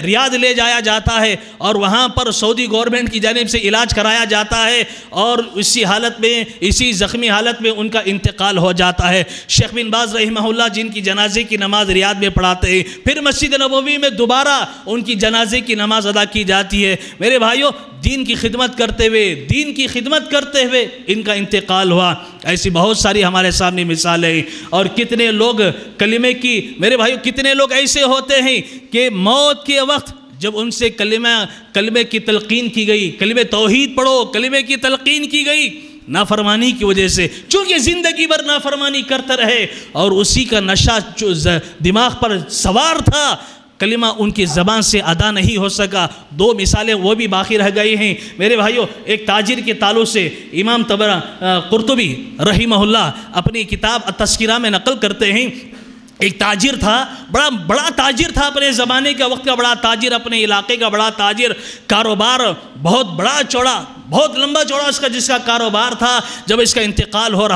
ریاض لے جایا جاتا ہے اور وہاں پر سعودی گورنمنٹ کی جانب سے علاج کرایا جاتا ہے، اور اسی حالت میں، اسی زخمی حالت میں ان کا انتقال ہو جاتا ہے۔ شیخ بن باز رحمہ اللہ جن کی جنازے کی نماز ریاض میں پڑھاتے ہیں، پھر مسجد نبوی میں دوبارہ ان کی جنازے کی نماز ادا کی جاتی ہے۔ میرے بھائیوں، دین کی خدمت کرتے ہوئے ان کا انتقال ہوا۔ ایسی بہت ساری ہمارے سامنے مثالیں، اور کتنے لوگ میرے بھائیو کتنے لوگ ایسے ہوتے ہیں کہ موت کے وقت جب ان سے کلمے کی تلقین کی گئی، کلمہ توحید پڑھو، کلمے کی تلقین کی گئی، نافرمانی کی وجہ سے، چونکہ زندگی بھر نافرمانی کرتے رہے اور اسی کا نشہ دماغ پر سوار تھا، کلمہ ان کی زبان سے ادا نہیں ہو سکا۔ دو مثالیں وہ بھی باقی رہ گئی ہیں۔ میرے بھائیوں، ایک تاجر کے تعلق سے امام قرطبی رحمہ اللہ اپنی کتاب التذکرہ میں نقل کرتے ہیں، ایک تاجر تھا، بڑا تاجر تھا، اپنے زمانے کا وقت کا بڑا تاجر، اپنے علاقے کا بڑا تاجر، کاروبار بہت بڑا چوڑا، بہت لمبا چوڑا جس کا کاروبار تھا۔ جب اس کا انتقال ہو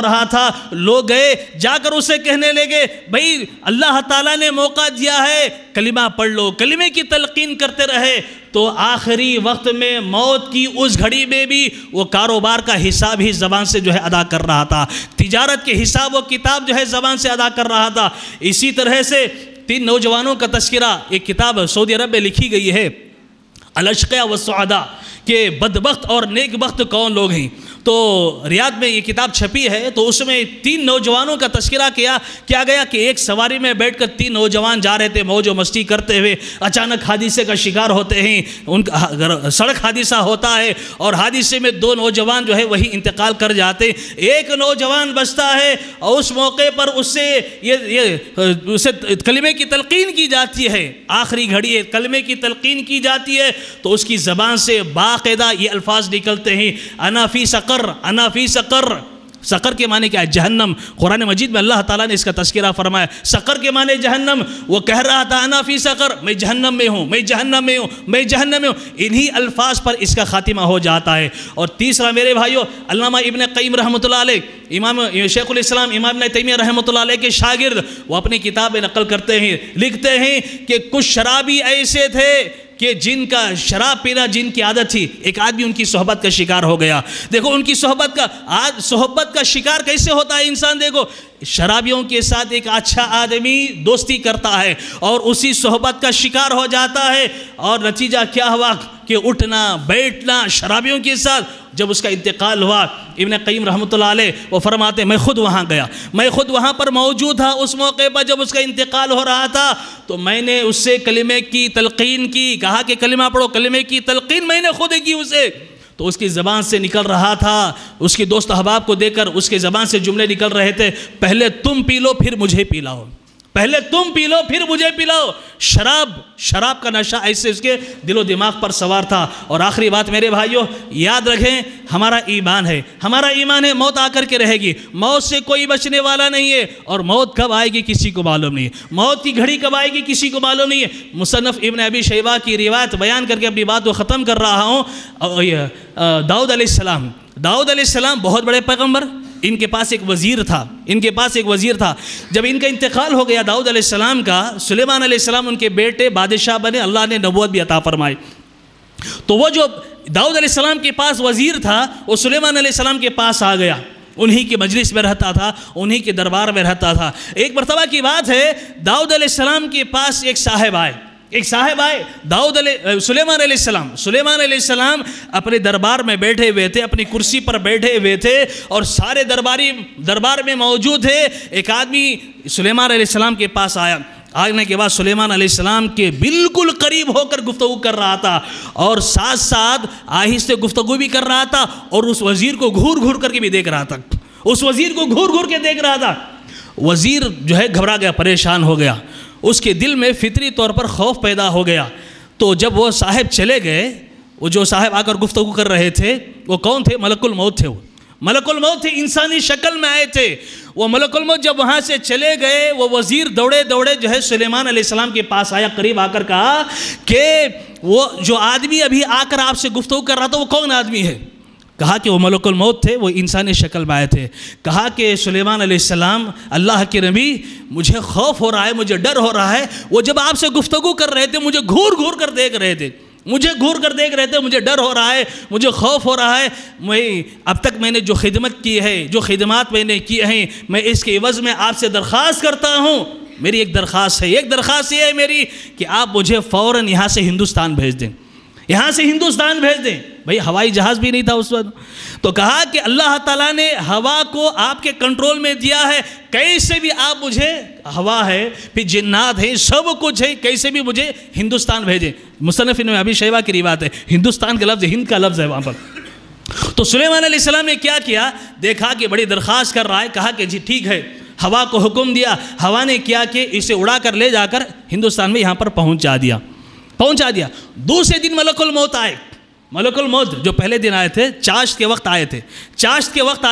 رہا تھا لوگ گئے جا کر اسے کہنے لگے، بھئی اللہ تعالیٰ نے موقع دیا ہے، کلمہ پڑھ لو، کلمے کی تلقین کرتے رہے۔ تو آخری وقت میں موت کی اس گھڑی میں بھی وہ کاروبار کا حساب ہی زبان سے ادا کر رہا تھا، تجارت کے حساب و کتاب زبان سے ادا کر رہا تھا۔ اسی طرح سے 3 نوجوانوں کا تذکرہ ایک کتاب سعودی عرب میں لکھی گئی ہے، الاشقیاء والسعداء، کہ بدبخت اور نیک بخت کون لوگ ہیں۔ تو ریاض میں یہ کتاب چھپی ہے، تو اس میں 3 نوجوانوں کا تذکرہ کیا گیا کہ ایک سواری میں بیٹھ کر 3 نوجوان جا رہے تھے موج و مستی کرتے ہوئے، اچانک حادثے کا شکار ہوتے ہیں، ان کا سڑک حادثہ ہوتا ہے اور حادثے میں 2 نوجوان وہی انتقال کر جاتے ہیں۔ ایک نوجوان بچتا ہے اور اس موقع پر اسے کلمے کی تلقین کی جاتی ہے، آخری گھڑی ہے، کلمے کی تلقین کی جاتی ہے، تو اس کی زبان سے باقاعدہ یہ الفاظ نکلتے ہیں، انا فی سقر، انا فی سقر۔ سقر کے معنی کیا ہے؟ جہنم۔ قرآن مجید میں اللہ تعالیٰ نے اس کا تذکرہ فرمایا، سقر کے معنی جہنم۔ وہ کہہ رہا تھا انا فی سقر، میں جہنم میں ہوں، میں جہنم میں ہوں، میں جہنم میں ہوں۔ انہی الفاظ پر اس کا خاتمہ ہو جاتا ہے۔ اور تیسرا میرے بھائیو، علامہ ابن قیم رحمۃ اللہ علیہ، امام شیخ الاسلام امام ابن تیمیہ رحمۃ اللہ علیہ کے شاگرد، وہ اپنی کتاب میں نقل کرتے ہیں، لکھتے ہیں کہ کچھ شرابی ایسے تھے کہ جن کا شراب پینا جن کی عادت تھی، ایک آدمی ان کی صحبت کا شکار ہو گیا۔ دیکھو ان کی صحبت کا شکار کیسے ہوتا ہے انسان، دیکھو شرابیوں کے ساتھ ایک اچھا آدمی دوستی کرتا ہے اور اسی صحبت کا شکار ہو جاتا ہے، اور نتیجہ کیا ہوا کہ اٹھنا بیٹھنا شرابیوں کے ساتھ۔ جب اس کا انتقال ہوا، ابن قیم رحمۃ اللہ علیہ وہ فرماتے ہیں، میں خود وہاں گیا، میں خود وہاں پر موجود تھا اس موقع پر جب اس کا انتقال ہو رہا تھا، تو میں نے اس سے کلمے کی تلقین کی، کہا کہ کلمہ پڑھو، کلمے کی تلقین میں نے خود کی اسے۔ تو اس کی زبان سے نکل رہا تھا، اس کے دوست احباب کو دیکھ کر اس کے زبان سے جملے نکل رہے تھے، پہلے تم پی لو پھر مجھے پلاؤ، پہلے تم پی لو پھر مجھے پلاؤ۔ شراب کا نشہ ایسے اس کے دل و دماغ پر سوار تھا۔ اور آخری بات میرے بھائیوں، یاد رکھیں ہمارا ایمان ہے، موت آ کر کے رہے گی، موت سے کوئی بچنے والا نہیں ہے، اور موت کب آئے گی کسی کو معلوم نہیں ہے، موت کی گھڑی کب آئے گی کسی کو معلوم نہیں ہے۔ مصنف ابن ابی شیبہ کی روایت بیان کر کے اپنی بات کو ختم کر رہا ہوں۔ داؤد علیہ السلام بہت بڑے پیغمبر، ان کے پاس ایک وزیر تھا، جب ان کا انتقال ہو گیا داؤد علیہ السلام کا، سلیمان علیہ السلام ان کے بیٹے بادشاہ بنے، اللہ نے نبوت بھی عطا فرمائی۔ تو وہ جو داؤد علیہ السلام کے پاس وزیر تھا، وہ سلیمان علیہ السلام کے پاس آ گیا، انہی کی مجلس میں رہتا تھا، انہی کے دربار میں رہتا تھا۔ ایک مرتبہ کی بات ہے، داؤد علیہ السلام کے پاس ایک صاحب آئے، سلیمان علیہ السلام اپنے دربار میں بیٹھے ہوئے تھے، اپنی کرسی پر بیٹھے ہوئے تھے اور سارے دربار میں موجود تھے۔ ایک آدمی سلیمان علیہ السلام کے پاس آنے کے بعد سلیمان علیہ السلام کے بالکل قریب ہو کر گفتگو کر رہا تھا اور ساتھ ساتھ آہستہ گفتگو بھی کر رہا تھا اور اس وزیر کو گھور کر کے بھی دیکھ رہا تھا۔ وزیر جو ہے گھبرا گیا، پریشان ہو گیا، اس کے دل میں فطری طور پر خوف پیدا ہو گیا۔ تو جب وہ صاحب چلے گئے، وہ جو صاحب آ کر گفتگو کر رہے تھے وہ کون تھے؟ ملک الموت تھے۔ وہ ملک الموت تھے، انسانی شکل میں آئے تھے۔ وہ ملک الموت جب وہاں سے چلے گئے، وہ وزیر دوڑے جو ہے سلیمان علیہ السلام کے پاس آیا، قریب آ کر کہا کہ وہ جو آدمی ابھی آ کر آپ سے گفتگو کر رہا تھا وہ کون آدمی ہے؟ کہا کہ وہ ملک الموت تھے، وہ انسانی شکل میں آئے تھے۔ کہا کہ سلیمان علیہ السلام، اللہ کے نبی، مجھے خوف ہو رہا ہے، مجھے ڈر ہو رہا ہے، وہ جب آپ سے گفتگو کر رہے تھے مجھے گھور کر دیکھ رہے تھے، مجھے ڈر ہو رہا ہے، مجھے خوف ہو رہا ہے۔ اب تک میں نے جو خدمت کی ہے، جو خدمات میں نے کی ہیں، میں اس کے عوض میں آپ سے درخواست کرتا ہوں۔ میری ایک درخواست یہ ہے میری کہ آپ مجھے فوراً یہاں سے ہندوستان بھیج دیں، بھئی ہوائی جہاز بھی نہیں تھا اس وقت۔ تو کہا کہ اللہ تعالیٰ نے ہوا کو آپ کے کنٹرول میں دیا ہے، کیسے بھی آپ مجھے، ہوا ہے، پھر جنات ہیں، سب کچھ ہے، کیسے بھی مجھے ہندوستان بھیجیں۔ مصنف میں ابی شیبہ کی روایت ہے، ہندوستان کا لفظ ہند کا لفظ ہے وہاں پر۔ تو سلیمان علیہ السلام نے کیا کیا؟ دیکھا کہ بڑی درخواست کر رہا ہے، کہا کہ جی ٹھیک ہے، ہوا کو حکم دیا، ہوا نے کیا کہ اسے اڑا کر لے جا کر ہندوستان میں یہاں پر پہنچا دیا۔ دوسرے دن ملک الموت جو پہلے دن آئے تھے، چاشت کے وقت آئے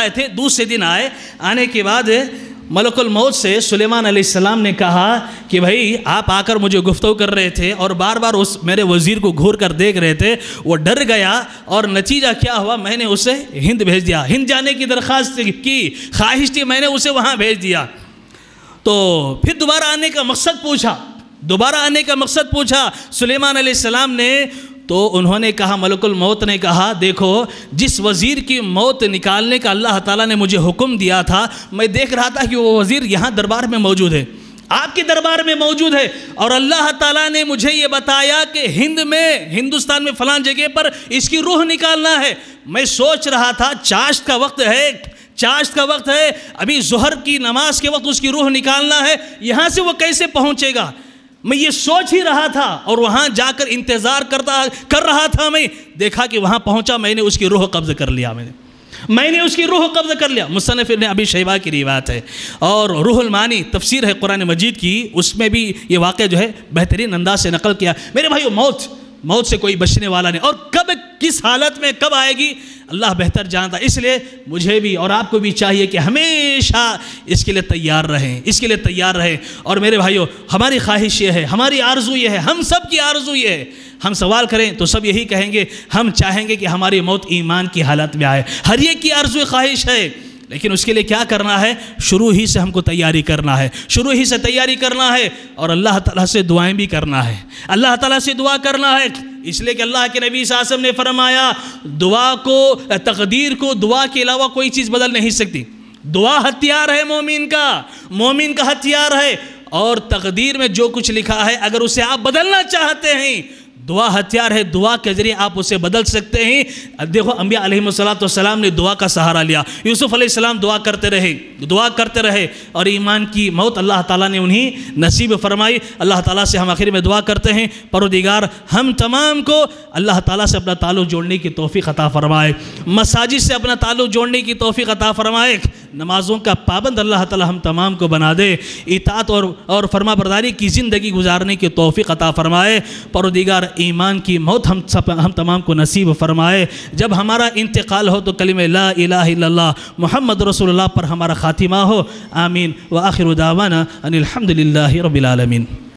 تھے، دوسرے دن آنے کے بعد ملک الموت سے سلیمان علیہ السلام نے کہا کہ بھائی آپ آ کر مجھے گفتگو کر رہے تھے اور بار بار اس میرے وزیر کو گھور کر دیکھ رہے تھے، وہ ڈر گیا اور نتیجہ کیا ہوا؟ میں نے اسے ہند بھیج دیا، ہند جانے کی درخواست کی، خواہش تھی، میں نے اسے وہاں بھیج دیا۔ تو پھر دوبارہ آنے کا مقصد پوچھا سلیمان علیہ السلام نے، تو انہوں نے کہا، ملک الموت نے کہا، دیکھو جس وزیر کی موت نکالنے کا اللہ تعالیٰ نے مجھے حکم دیا تھا، میں دیکھ رہا تھا کہ وہ وزیر یہاں دربار میں موجود ہے، آپ کے دربار میں موجود ہے، اور اللہ تعالیٰ نے مجھے یہ بتایا کہ ہندوستان میں فلان جگہ پر اس کی روح نکالنا ہے۔ میں سوچ رہا تھا چاشت کا وقت ہے، ابھی ظہر کی نماز کے وقت اس کی روح نکالنا ہے، یہاں سے وہ کیسے پہنچے گا؟ میں یہ سوچ ہی رہا تھا اور وہاں جا کر انتظار کر رہا تھا۔ میں دیکھا کہ وہاں پہنچا، میں نے اس کی روح قبض کر لیا، مصنف ابن ابی شیبہ کی روایت ہے۔ اور روح المعانی تفسیر ہے قرآن مجید کی، اس میں بھی یہ واقعہ جو ہے بہترین انداز سے نقل کیا۔ میرے بھائیو، موت سے کوئی بچنے والا نہیں، اور کب کس حالت میں کب آئے گی اللہ بہتر جانتا۔ اس لیے مجھے بھی اور آپ کو بھی چاہیے کہ ہمیشہ اس کے لیے تیار رہیں۔ اور میرے بھائیو، ہماری خواہش یہ ہے، ہماری آرزو یہ ہے، ہم سب کی آرزو یہ ہے، ہم سوال کریں تو سب یہی کہیں گے، ہم چاہیں گے کہ ہماری موت ایمان کی حالت میں آئے۔ ہر ایک کی آرزو خواہش ہے، لیکن اس کے لیے کیا کرنا ہے؟ شروع ہی سے ہم کو تیاری کرنا ہے، اور اللہ تعالیٰ سے دعائیں بھی کرنا ہے، اللہ تعالیٰ سے دعا کرنا ہے۔ اس لیے کہ اللہ کے نبی صلی اللہ علیہ وسلم نے فرمایا، تقدیر کو دعا کے علاوہ کوئی چیز بدل نہیں سکتی۔ دعا ہتھیار ہے مومن کا ہتھیار ہے، اور تقدیر میں جو کچھ لکھا ہے اگر اسے آپ بدلنا چاہتے ہیں، دعا ہتھیار ہے، دعا کے ذریعے آپ اسے بدل سکتے ہیں۔ دیکھو انبیاء علیہ السلام نے دعا کا سہارا لیا، یوسف علیہ السلام دعا کرتے رہے اور ایمان کی موت اللہ تعالیٰ نے انہیں نصیب فرمائی۔ اللہ تعالیٰ سے ہم آخر میں دعا کرتے ہیں، پروردگار ہم تمام کو اللہ تعالیٰ سے اپنا تعلق جوڑنے کی توفیق عطا فرمائے، مساجد سے اپنا تعلق جوڑنے کی توفیق عطا فرمائے، نمازوں کا پابند اللہ تعالیٰ ہم تمام کو بنا دے، اطاعت اور فرما برداری کی زندگی گزارنے کی توفیق عطا فرمائے۔ پروردگار ایمان کی موت ہم تمام کو نصیب فرمائے۔ جب ہمارا انتقال ہو تو کلمہ لا الہ الا اللہ محمد رسول اللہ پر ہمارا خاتمہ ہو، آمین۔ وآخر دعوانا ان الحمدللہ رب العالمین۔